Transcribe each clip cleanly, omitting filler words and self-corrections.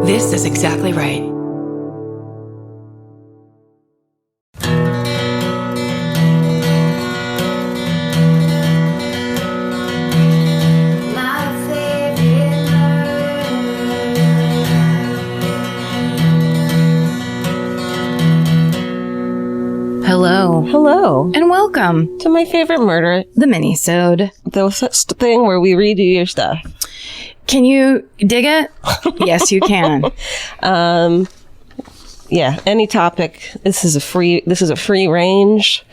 This is exactly right. Hello. Hello. And welcome To my favorite murder, the Minisode. the such thing where we redo your stuff. Can you dig it? Yes, you can. Yeah, any topic. This is a free range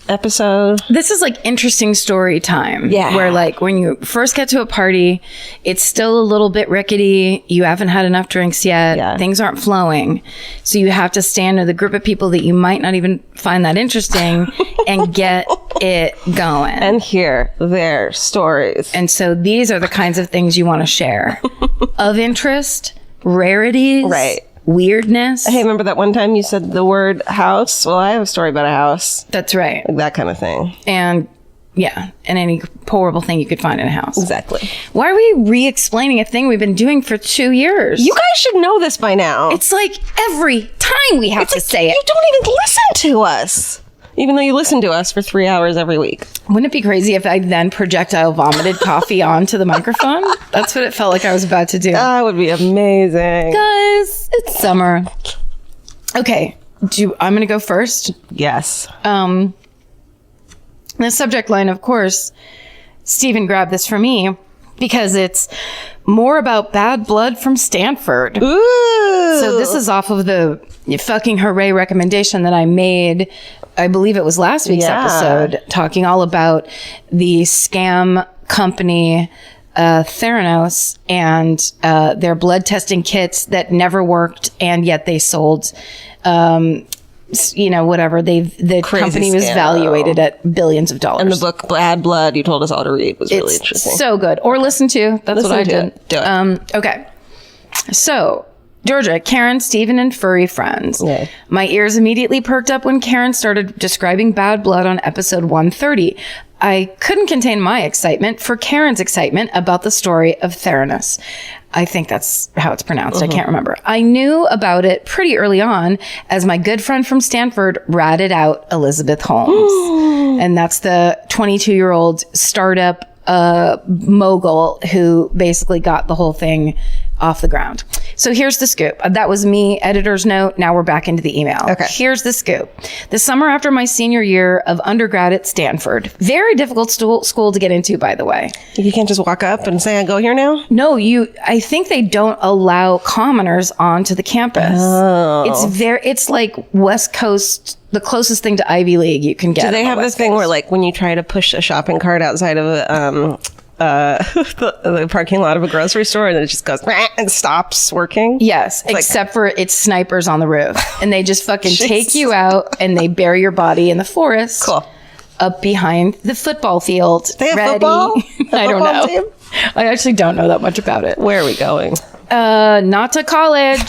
episode. This is like interesting story time. Yeah. Where like when you first get to a party, it's still a little bit rickety. You haven't had enough drinks yet. Yeah. Things aren't flowing. So you have to stand with a group of people that you might not even find that interesting and get it going. And hear their stories. And so these are the kinds of things you want to share. Of interest, rarities. Right. Weirdness. Hey, remember that one time you said the word house? Well, I have a story about a house. That's right. Like that kind of thing. And yeah, and any horrible thing you could find in a house. Exactly. Why are we re-explaining a thing we've been doing for 2 years? You guys should know this by now. It's like every time we have to say it. You don't even listen to us. Even though you listen to us for 3 hours every week. Wouldn't it be crazy if I then projectile vomited coffee onto the microphone? That's what it felt like I was about to do. That would be amazing. Guys, it's summer. Okay, I'm going to go first. Yes. The subject line, of course, Stephen grabbed this for me because it's more about bad blood from Stanford. Ooh. So this is off of the fucking hooray recommendation that I made. I believe it was last week's episode, talking all about the scam company Theranos and their blood testing kits that never worked, and yet they sold whatever. The company was valuated at billions of dollars. And the book Bad Blood you told us all to read was really interesting. So good. Or listen to. That's what I did. Do it. Okay. So, Georgia, Karen, Stephen, and furry friends. Yeah. My ears immediately perked up when Karen started describing bad blood on episode 130. I couldn't contain my excitement for Karen's excitement about the story of Theranos. I think that's how it's pronounced. I can't remember. I knew about it pretty early on as my good friend from Stanford ratted out Elizabeth Holmes. And that's the 22-year-old startup mogul who basically got the whole thing off the ground. So here's the scoop. That was me, editor's note. Now we're back into the email. Okay. Here's the scoop. The summer after my senior year of undergrad at Stanford, very difficult school to get into, by the way. You can't just walk up and say, I go here now? No, I think they don't allow commoners onto the campus. Oh. It's like West Coast, the closest thing to Ivy League you can get. Do they have this thing where, like, when you try to push a shopping cart outside of the parking lot of a grocery store and it just goes and stops working? Yes, except for it's snipers on the roof. And they just fucking take you out and they bury your body in the forest. Cool. Up behind the football field. They have ready. football? I don't know. Team? I actually don't know that much about it. Where are we going? Not to college.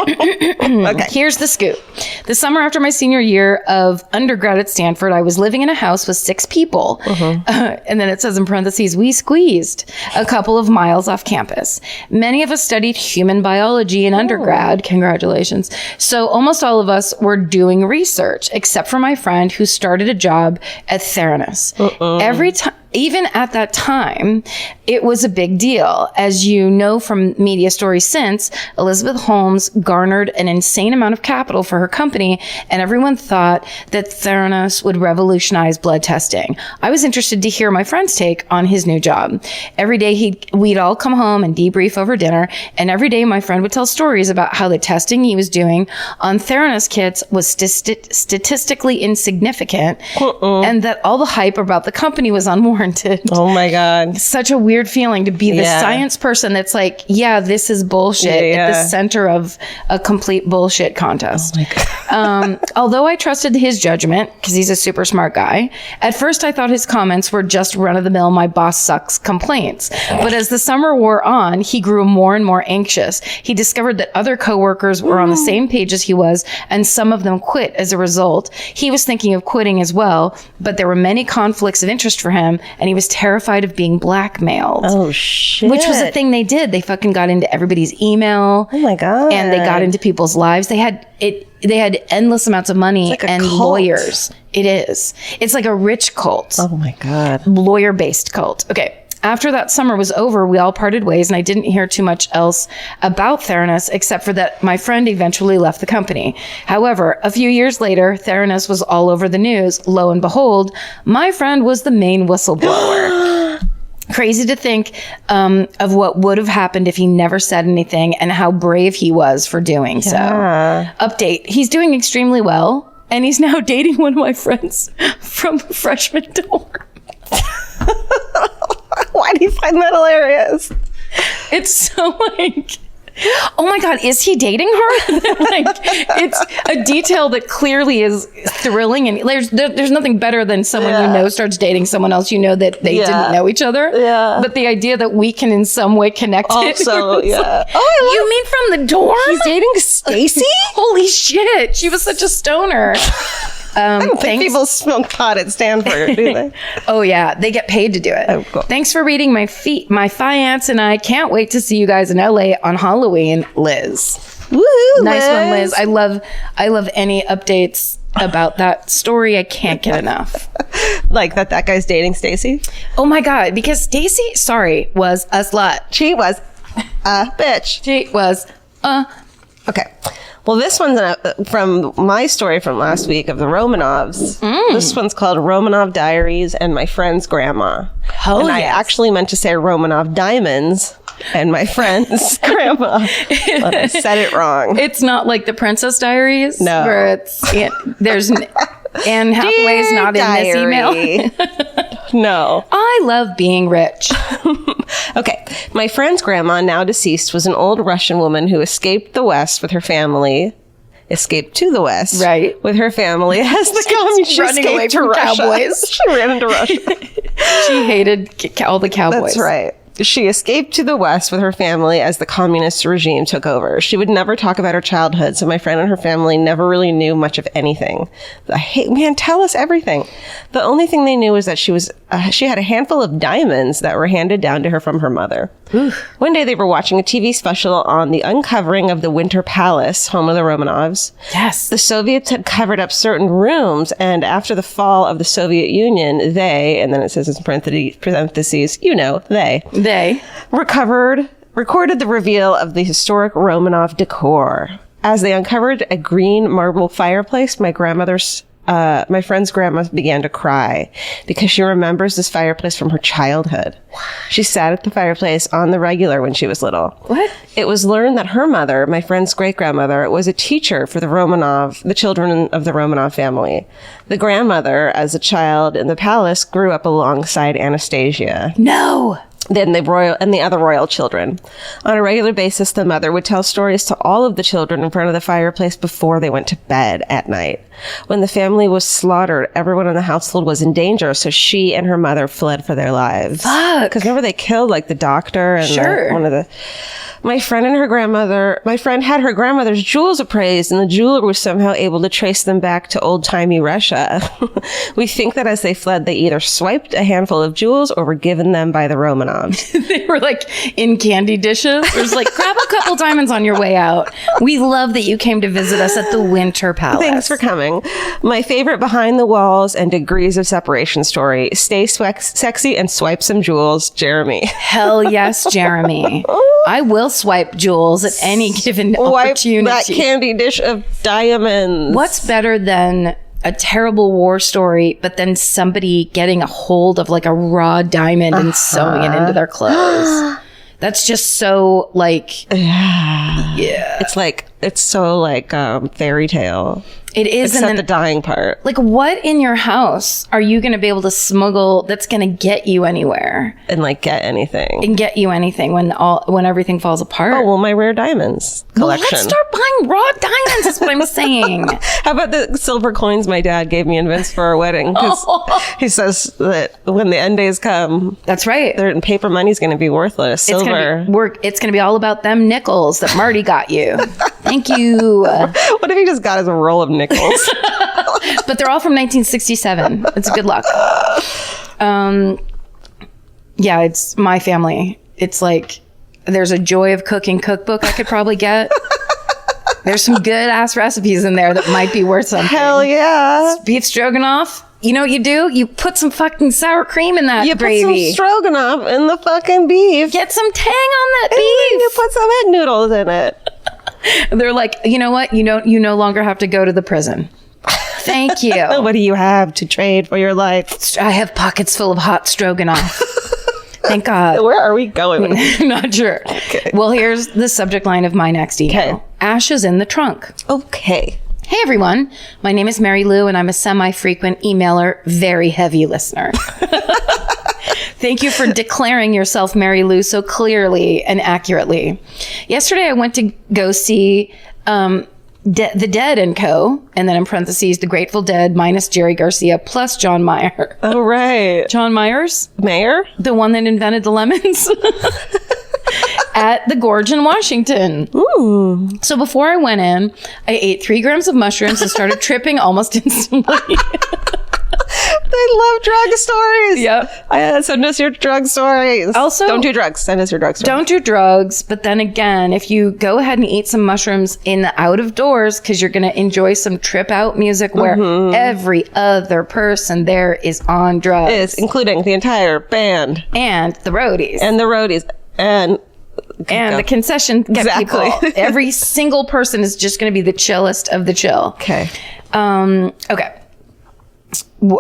Okay. Here's the scoop. The summer after my senior year of undergrad at Stanford, I was living in a house with 6 people. And then it says in parentheses, we squeezed a couple of miles off campus. Many of us studied human biology in undergrad. Congratulations. So almost all of us were doing research, except for my friend who started a job at Theranos. Every time. Even at that time, it was a big deal. As you know from media stories since, Elizabeth Holmes garnered an insane amount of capital for her company, and everyone thought that Theranos would revolutionize blood testing. I was interested to hear my friend's take on his new job. Every day we'd all come home and debrief over dinner, and every day my friend would tell stories about how the testing he was doing on Theranos kits was statistically insignificant, and that all the hype about the company was unwarranted. Oh my God. Such a weird feeling to be the science person that's like, yeah, this is bullshit at the center of a complete bullshit contest. Oh my God. Although I trusted his judgment because he's a super smart guy, at first I thought his comments were just run-of-the-mill my boss sucks complaints. But as the summer wore on, he grew more and more anxious. He discovered that other coworkers were on the same page as he was, and some of them quit as a result. He was thinking of quitting as well, but there were many conflicts of interest for him, and he was terrified of being blackmailed. Oh, shit. Which was a thing they did. They fucking got into everybody's email. Oh my God. And they got into people's lives. They had endless amounts of money like a and cult. lawyers. It is. It's like a rich cult. Oh my God. Lawyer-based cult. Okay. After that summer was over, we all parted ways, and I didn't hear too much else about Theranos, except for that my friend eventually left the company. However, a few years later, Theranos was all over the news. Lo and behold, my friend was the main whistleblower. Crazy to think of what would have happened if he never said anything, and how brave he was for doing so. Update. He's doing extremely well, and he's now dating one of my friends from freshman dorm. Why do you find that hilarious? It's so like, oh my God, is he dating her? Like, it's a detail that clearly is thrilling, and there's nothing better than someone you know starts dating someone else you know that they didn't know each other. Yeah. But the idea that we can in some way connect it. Also, yeah. Like, oh, you mean from the dorm? He's dating Stacy? Holy shit, she was such a stoner. I don't think people smoke pot at Stanford, do they? Oh yeah, they get paid to do it. Oh, cool. Thanks for reading my fiance and I can't wait to see you guys in LA on Halloween, Liz. Woohoo, Nice one, Liz. I love any updates about that story. I can't get enough. Like that guy's dating Stacy? Oh my God, because Stacy, was a slut. She was a bitch. She was Okay. Well, this one's from my story from last week of the Romanovs. This one's called Romanov Diaries and My Friend's Grandma. Oh, I actually meant to say Romanov Diamonds and My Friend's Grandma, but I said it wrong. It's not like the Princess Diaries. No. Where there's Anne Hathaway's not in this email. No. I love being rich. Okay. My friend's grandma, now deceased, was an old Russian woman who escaped the West with her family. Escaped to the West. Right. With her family as the communists running away escaped to from Russia. cowboys. She ran into Russia. She hated all the cowboys. That's right. She escaped to the West with her family as the communist regime took over. She would never talk about her childhood, so my friend and her family never really knew much of anything. Man, tell us everything. The only thing they knew was that she had a handful of diamonds that were handed down to her from her mother. One day they were watching a TV special on the uncovering of the Winter Palace, home of the Romanovs. Yes. The Soviets had covered up certain rooms, and after the fall of the Soviet Union, they, and then it says in parentheses, they recorded the reveal of the historic Romanov decor. As they uncovered a green marble fireplace, my friend's grandma began to cry because she remembers this fireplace from her childhood. She sat at the fireplace on the regular when she was little. What? It was learned that her mother, my friend's great-grandmother, was a teacher for the children of the Romanov family. The grandmother, as a child in the palace, grew up alongside Anastasia. No. Then the other royal children. On a regular basis, the mother would tell stories to all of the children in front of the fireplace before they went to bed at night. When the family was slaughtered, everyone in the household was in danger, so she and her mother fled for their lives. Fuck. Because remember they killed like the doctor and one of the... My friend had her grandmother's jewels appraised, and the jeweler was somehow able to trace them back to old-timey Russia. We think that as they fled, they either swiped a handful of jewels or were given them by the Romanovs. They were like in candy dishes. It was like, grab a couple diamonds on your way out. We love that you came to visit us at the Winter Palace. Thanks for coming. My favorite behind the walls and degrees of separation story. Stay sexy and swipe some jewels, Jeremy. Hell yes, Jeremy. I will swipe jewels at any given opportunity. That candy dish of diamonds. What's better than a terrible war story, but then somebody getting a hold of like a raw diamond and sewing it into their clothes? That's just so like, yeah. It's so like fairy tale. It is. Except the dying part. Like, what in your house are you going to be able to smuggle that's going to get you anywhere? And like get anything. And get you anything when everything falls apart. Oh, well, my rare diamonds collection. Well, let's start buying raw diamonds is what I'm saying. How about the silver coins my dad gave me in Vince for our wedding? Because he says that when the end days come. That's right. Paper money's going to be worthless. Silver. It's going to be all about them nickels that Marty got you. Thank you. What if he just got us a roll of nickels? But they're all from 1967. It's good luck. Yeah, it's my family. It's like there's a Joy of Cooking cookbook I could probably get. There's some good ass recipes in there that might be worth something. Hell yeah. Beef stroganoff. You know what you do? You put some fucking sour cream in that gravy. You put some stroganoff in the fucking beef. Get some tang on that And beef. then you put some egg noodles in it. They're like, you know what? You no longer have to go to the prison. Thank you. What do you have to trade for your life? I have pockets full of hot stroganoff. Thank God. Where are we going with this? Not sure. Okay. Well, here's the subject line of my next email. Okay. Ashes in the trunk. Okay. Hey everyone, my name is Mary Lou and I'm a semi-frequent emailer, very heavy listener. Thank you for declaring yourself Mary Lou so clearly and accurately. Yesterday I went to go see The Dead and Co. And then in parentheses, The Grateful Dead minus Jerry Garcia plus John Mayer. Oh, right. John Myers? Mayor? The one that invented the lemons? At the Gorge in Washington. Ooh. So before I went in, I ate 3 grams of mushrooms and started tripping almost instantly. They love drug stories. Yep. Send us your drug stories. Also, don't do drugs. Send us your drug stories. Don't do drugs. But then again, if you go ahead and eat some mushrooms in the out of doors, because you're going to enjoy some trip out music where every other person there is on drugs. Including the entire band. And the roadies. And the roadies. And the concession exactly. people. Every single person is just going to be the chillest of the chill. Okay. Okay.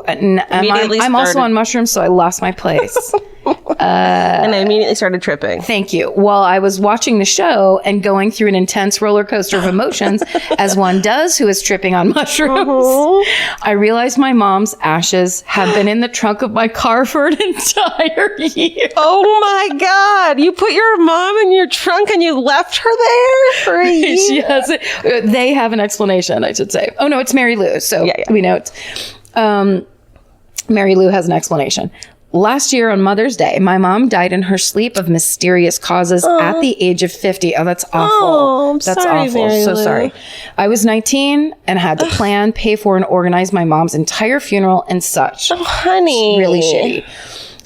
I'm also on mushrooms, so I lost my place. And I immediately started tripping. Thank you. While I was watching the show and going through an intense roller coaster of emotions, as one does who is tripping on mushrooms, I realized my mom's ashes have been in the trunk of my car for an entire year. Oh my God. You put your mom in your trunk and you left her there for a year? She has it. They have an explanation, I should say. Oh, no, it's Mary Lou. So we know it's... Mary Lou has an explanation. Last year on Mother's Day, my mom died in her sleep of mysterious causes at the age of 50. Oh, that's awful. Oh, that's sorry, awful. Mary So Lou. sorry. I was 19 and had to plan, pay for, and organize my mom's entire funeral and such. Oh, honey. Really shitty.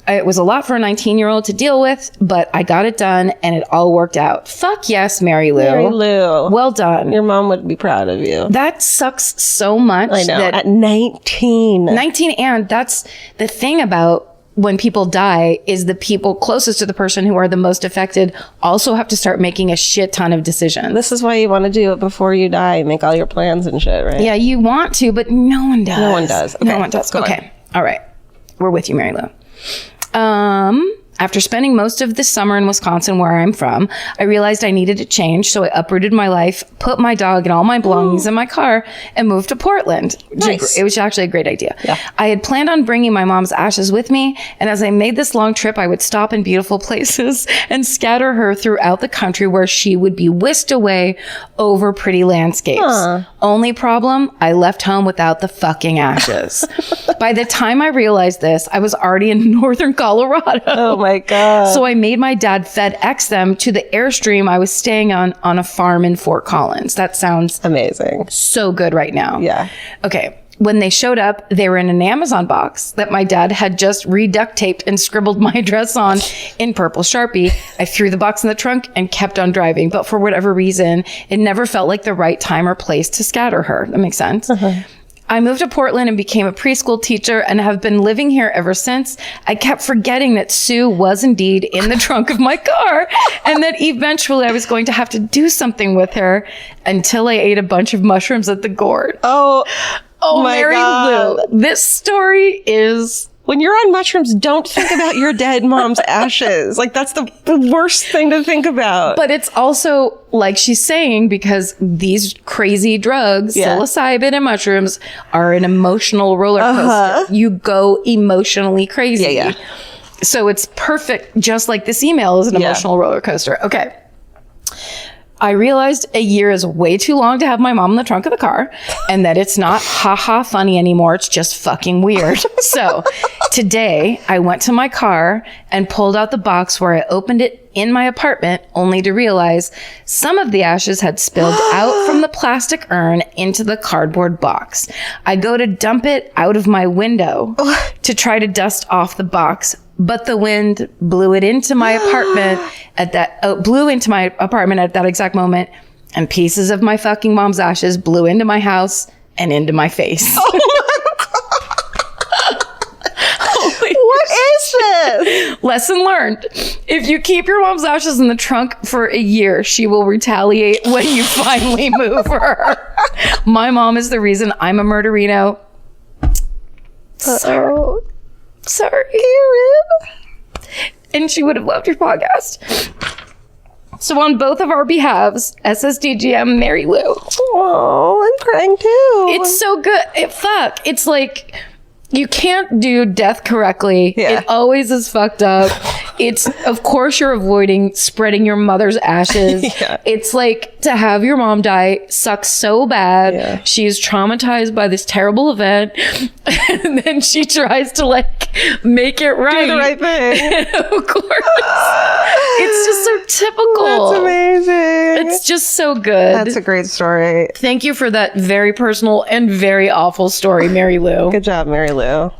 It was a lot for a 19-year-old to deal with, but I got it done and it all worked out. Fuck yes, Mary Lou. Mary Lou. Well done. Your mom would be proud of you. That sucks so much. I know. That At 19. 19, and that's the thing about when people die is the people closest to the person who are the most affected also have to start making a shit ton of decisions. This is why you want to do it before you die. Make all your plans and shit, right? Yeah, you want to, but no one does. No one does. Okay. No one does. Go Okay. on. All right. We're with you, Mary Lou. After spending most of the summer in Wisconsin, where I'm from, I realized I needed a change, so I uprooted my life, put my dog and all my belongings in my car, and moved to Portland. Nice. It was actually a great idea. Yeah. I had planned on bringing my mom's ashes with me, and as I made this long trip, I would stop in beautiful places and scatter her throughout the country where she would be whisked away over pretty landscapes. Only problem, I left home without the fucking ashes. By the time I realized this, I was already in northern Colorado. Oh my God. So I made my dad FedEx them to the Airstream I was staying on a farm in Fort Collins. That sounds amazing. so good right now. Yeah. Okay. When they showed up, they were in an Amazon box that my dad had just re-duct taped and scribbled my address on in purple Sharpie. I threw the box in the trunk and kept on driving. But for whatever reason, it never felt like the right time or place to scatter her. That makes sense. I moved to Portland and became a preschool teacher and have been living here ever since. I kept forgetting that Sue was indeed in the trunk of my car and that eventually I was going to have to do something with her until I ate a bunch of mushrooms at the gourd. Oh my Mary God. Lou, this story is... When you're on mushrooms, don't think about your dead mom's ashes. Like, that's the worst thing to think about. But it's also, like she's saying, because these crazy drugs, psilocybin and mushrooms, are an emotional roller coaster. You go emotionally crazy. Yeah. So it's perfect, just like this email is an emotional roller coaster. Okay. I realized a year is way too long to have my mom in the trunk of the car and that it's not haha funny anymore. It's just fucking weird. So today I went to my car and pulled out the box where I opened it in my apartment only to realize some of the ashes had spilled out from the plastic urn into the cardboard box. I go to dump it out of my window to try to dust off the box. but the wind blew it into my apartment at that exact moment, and pieces of my fucking mom's ashes blew into my house and into my face. Oh my God. What is this? Lesson learned. If you keep your mom's ashes in the trunk for a year, she will retaliate when you finally move her. My mom is the reason I'm a murderino. Sorry. Karen. And she would have loved your podcast. So on both of our behalves, SSDGM, Mary Lou. Oh, I'm crying too. It's so good. It's like, you can't do death correctly. Yeah. It always is fucked up. It's, of course, you're avoiding spreading your mother's ashes. Yeah. It's like, to have your mom die sucks so bad. Yeah. She is traumatized by this terrible event. And then she tries to like make it right. Do the right thing. Of course. It's just so typical. That's amazing. It's just so good. That's a great story. Thank you for that very personal and very awful story, Mary Lou. Good job, Mary Lou.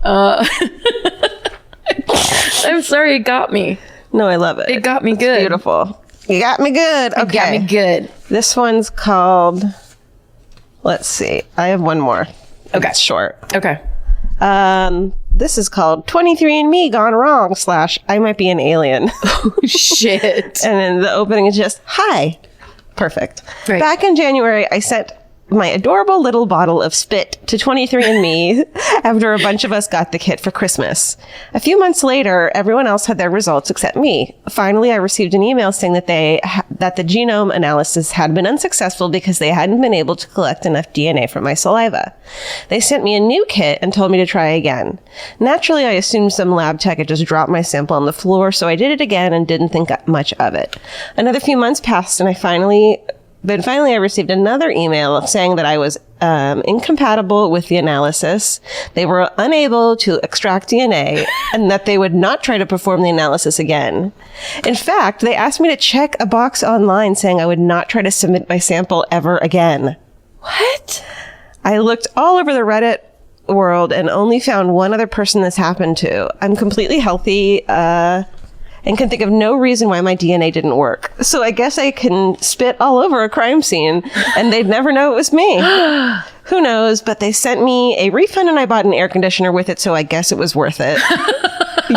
I'm sorry, it got me. No, I love it. It got me good. It's beautiful. You got me good. Okay. It got me good. This one's called, let's see. I have one more. Okay. It's short. Okay. This is called 23andMe gone wrong / I might be an alien. Oh, shit. And then the opening is just, hi. Perfect. Right. Back in January, I sent my adorable little bottle of spit to 23andMe after a bunch of us got the kit for Christmas. A few months later, everyone else had their results except me. Finally, I received an email saying that the genome analysis had been unsuccessful because they hadn't been able to collect enough DNA from my saliva. They sent me a new kit and told me to try again. Naturally, I assumed some lab tech had just dropped my sample on the floor, so I did it again and didn't think much of it. Another few months passed, and finally I received another email saying that I was incompatible with the analysis. They were unable to extract DNA and that they would not try to perform the analysis again. In fact, they asked me to check a box online saying I would not try to submit my sample ever again. What? I looked all over the Reddit world and only found one other person this happened to. I'm completely healthy, and can think of no reason why my DNA didn't work. So I guess I can spit all over a crime scene and they'd never know it was me. Who knows? But they sent me a refund and I bought an air conditioner with it, so I guess it was worth it.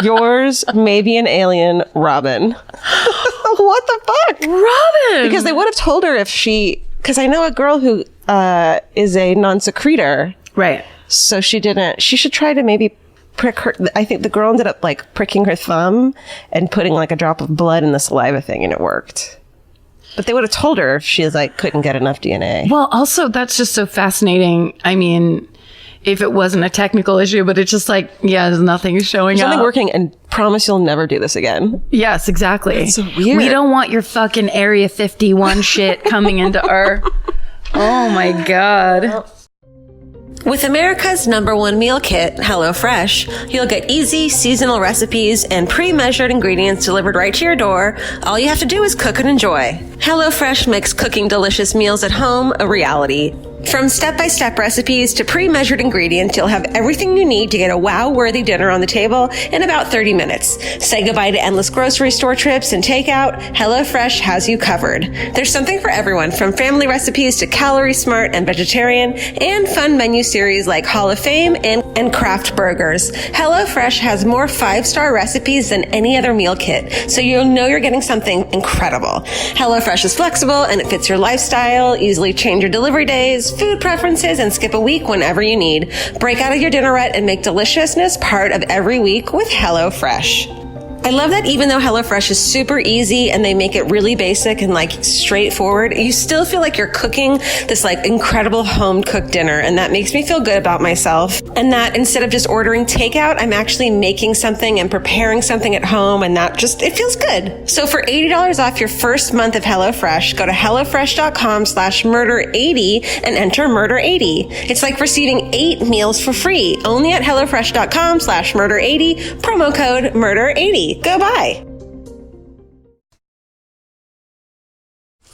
Yours, maybe an alien, Robin. What the fuck? Robin! Because they would have told her because I know a girl who is a non-secretor. Right. So she should try to maybe prick her. I think the girl ended up like pricking her thumb and putting like a drop of blood in the saliva thing, and it worked. But they would have told her if she couldn't get enough DNA. Well, also that's just so fascinating. I mean, if it wasn't a technical issue, but it's just like, yeah, there's nothing showing up. Something working, and promise you'll never do this again. Yes, exactly. It's so weird. We don't want your fucking Area 51 shit coming into our. Oh my God. With America's #1 meal kit, HelloFresh, you'll get easy, seasonal recipes and pre-measured ingredients delivered right to your door. All you have to do is cook and enjoy. HelloFresh makes cooking delicious meals at home a reality. From step-by-step recipes to pre-measured ingredients, you'll have everything you need to get a wow-worthy dinner on the table in about 30 minutes. Say goodbye to endless grocery store trips and takeout. HelloFresh has you covered. There's something for everyone, from family recipes to calorie smart and vegetarian, and fun menu series like Hall of Fame and craft burgers. HelloFresh has more 5-star recipes than any other meal kit, so you'll know you're getting something incredible. HelloFresh is flexible and it fits your lifestyle. Easily change your delivery days, food preferences, and skip a week whenever you need. Break out of your dinner rut and make deliciousness part of every week with HelloFresh. I love that even though HelloFresh is super easy and they make it really basic and like straightforward, you still feel like you're cooking this like incredible home cooked dinner, and that makes me feel good about myself. And that instead of just ordering takeout, I'm actually making something and preparing something at home, and that just, it feels good. So for $80 off your first month of HelloFresh, go to HelloFresh.com/murder80 and enter murder80. It's like receiving 8 meals for free only at HelloFresh.com/murder80, promo code murder80. Go buy.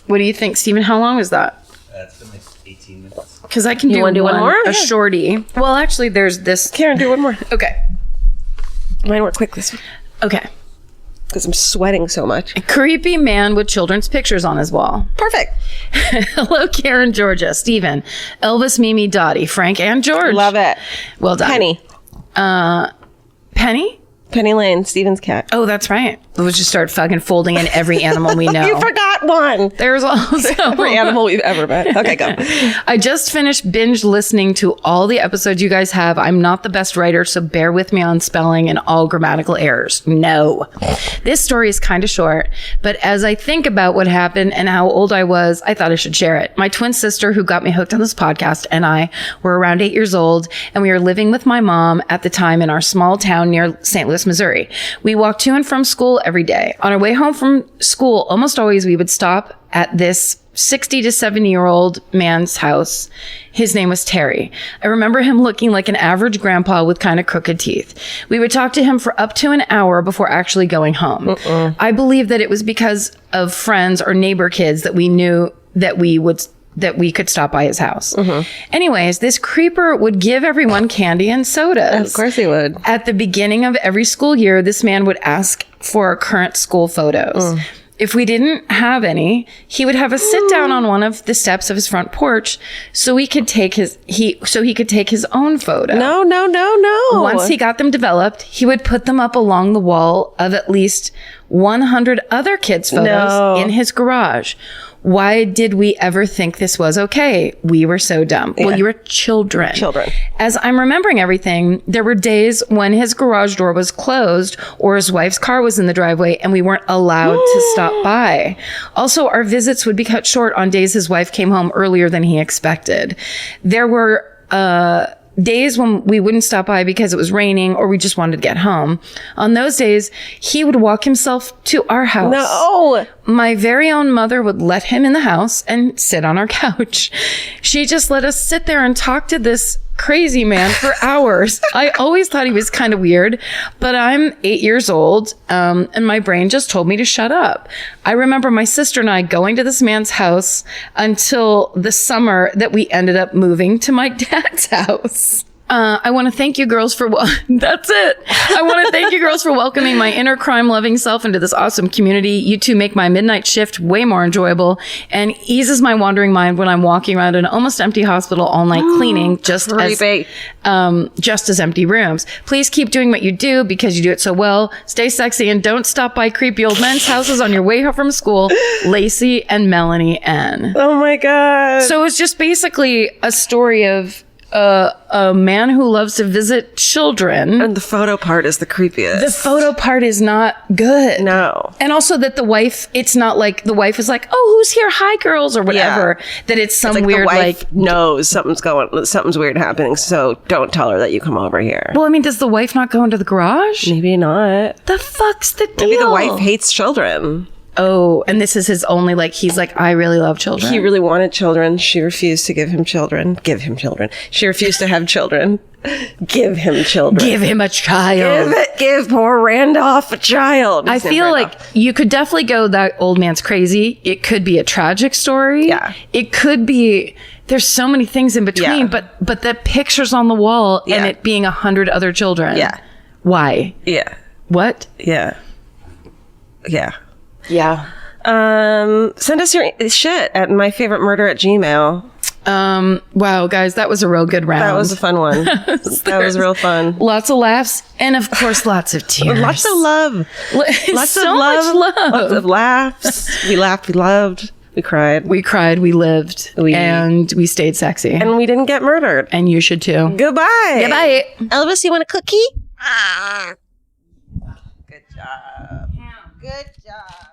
What do you think, Stephen? How long was that? It's been like 18 minutes. Because I can do one more? A shorty. Well, actually, there's this. Karen, do one more. Okay. Mine work quick this one. Okay. Because I'm sweating so much. A creepy man with children's pictures on his wall. Perfect. Hello, Karen, Georgia, Stephen, Elvis, Mimi, Dottie, Frank, and George. Love it. Well done. Penny. Penny? Penny Lane, Steven's cat. Oh, that's right. We'll just start fucking folding in every animal we know. You forgot one. There's also Every animal we've ever met. Okay, go. I just finished binge listening to all the episodes you guys have. I'm not the best writer, so bear with me on spelling and all grammatical errors. No. This story is kind of short, but as I think about what happened and how old I was, I thought I should share it. My twin sister, who got me hooked on this podcast, and I were around 8 years old, and we were living with my mom at the time in our small town near St. Louis, Missouri. We walked to and from school every day. On our way home from school, almost always we would stop at this 60 to 70-year-old man's house. His name was Terry. I remember him looking like an average grandpa with kind of crooked teeth. We would talk to him for up to an hour before actually going home. I believe that it was because of friends or neighbor kids that we knew that we could stop by his house. Anyways, this creeper would give everyone candy and sodas. Of course he would. At the beginning of every school year, this man would ask for our current school photos. If we didn't have any, he would have us sit down on one of the steps of his front porch so he could take his own photo. No. Once he got them developed, he would put them up along the wall of at least 100 other kids' photos in his garage. Why did we ever think this was okay? We were so dumb. Yeah. Well, you were children. As I'm remembering everything, there were days when his garage door was closed or his wife's car was in the driveway and we weren't allowed to stop by. Also, our visits would be cut short on days his wife came home earlier than he expected. There were days when we wouldn't stop by because it was raining or we just wanted to get home. On those days, he would walk himself to our house. No. My very own mother would let him in the house and sit on our couch. She just let us sit there and talk to this crazy man for hours. I always thought he was kind of weird, but I'm 8 years old, and my brain just told me to shut up. I remember my sister and I going to this man's house until the summer that we ended up moving to my dad's house. I want to thank you girls for, that's it. I want to thank you girls for welcoming my inner crime loving self into this awesome community. You two make my midnight shift way more enjoyable and eases my wandering mind when I'm walking around an almost empty hospital all night cleaning just as empty rooms. Please keep doing what you do because you do it so well. Stay sexy and don't stop by creepy old men's houses on your way home from school. Lacey and Melanie N. Oh my God. So it's just basically a story of a man who loves to visit children. And the photo part is the creepiest. The photo part is not good. No. And also that the wife, it's not like the wife is like, oh, who's here? Hi, girls, or whatever. Yeah. That it's some weird, the wife knows something's weird happening, so don't tell her that you come over here. Well, I mean, does the wife not go into the garage? Maybe not. The fuck's the deal? Maybe the wife hates children. Oh, and this is his only, he's like, I really love children. He really wanted children. She refused to give him children. She refused to have children. Give him children. Give him a child. Give poor Randolph a child. I feel like you could definitely go that old man's crazy. It could be a tragic story. Yeah. It could be, there's so many things in between, but the pictures on the wall and it being 100 other children. Yeah. Why? Yeah. What? Yeah. Yeah. Yeah. Send us your shit at myfavoritemurder@gmail.com. Wow, guys, that was a real good round. That was a fun one. That was real fun. Lots of laughs and, of course, lots of tears. Lots of love. Lots of love. Lots of laughs. We laughed. We loved. We cried. We cried. We lived. And we stayed sexy. And we didn't get murdered. And you should too. Goodbye. Goodbye. Elvis, you want a cookie? Good job. Good job.